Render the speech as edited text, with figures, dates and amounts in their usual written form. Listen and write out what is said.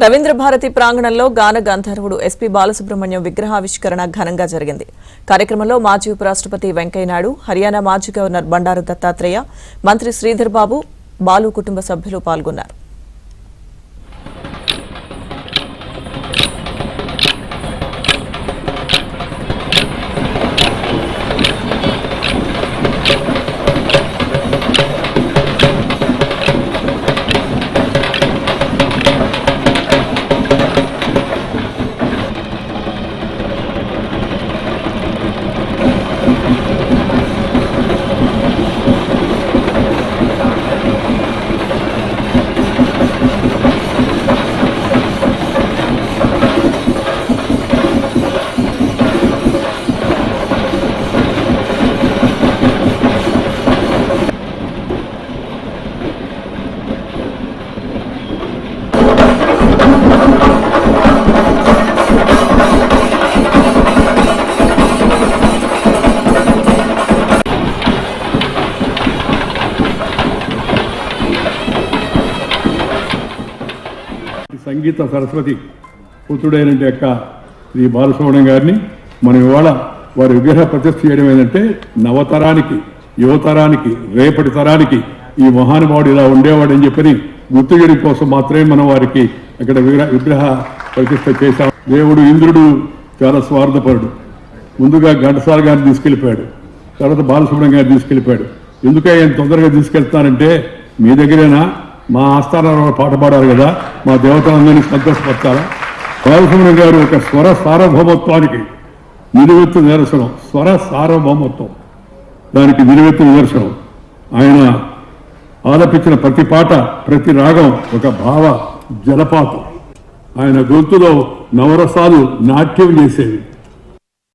రవీంద్ర భారతి ప్రాంగణంలో గాన గంధర్వుడు ఎస్పీ బాలసుబ్రహ్మణ్యం విగ్రహావిష్కరణ ఘనంగా జరిగింది. కార్యక్రమంలో మాజీ ఉపరాష్ట్రపతి వెంకయ్యనాయుడు, హర్యానా మాజీ గవర్నర్ బండారు దత్తాత్రేయ, మంత్రి శ్రీధర్ బాబు, బాలు కుటుంబ సభ్యులు పాల్గొన్నారు. సంగీత సరస్వతి పుత్రుడైన శ్రీ బాలసుబ్రహ్మణ్యం గారిని మనం ఇవాళ వారి విగ్రహ ప్రతిష్ఠ చేయడం ఏంటంటే నవతరానికి, యువతరానికి, రేపటి తరానికి ఈ మహానుభావుడు ఇలా ఉండేవాడని చెప్పని గుర్తుగిరి కోసం మాత్రమే మనం వారికి అక్కడ విగ్రహ ప్రతిష్ఠ చేశాం. దేవుడు ఇంద్రుడు చాలా స్వార్థపరుడు. ముందుగా ఘంటసాల గారిని తీసుకెళ్ళిపోయాడు, తర్వాత బాలసుబ్రహ్మణ్యం గారిని తీసుకెళ్ళిపోయాడు. ఎందుకే ఆయన తొందరగా తీసుకెళ్తానంటే మీ దగ్గరేనా, మా ఆస్థానంలో పాట పాడారు కదా, మా దేవతలందరినీ సంతోషపరచాలా. బాలసుబ్రహ్మణ్యం గారు ఒక స్వర సార్వభౌమత్వానికి నిలువెత్తు నిదర్శనం. స్వర సార్వభౌమత్వం దానికి నిలువెత్తు నిదర్శనం. ఆయన ఆలపించిన ప్రతి పాట, ప్రతి రాగం ఒక భావ జలపాతం. ఆయన గొంతులో నవరసాలు నాట్యం చేసేవి.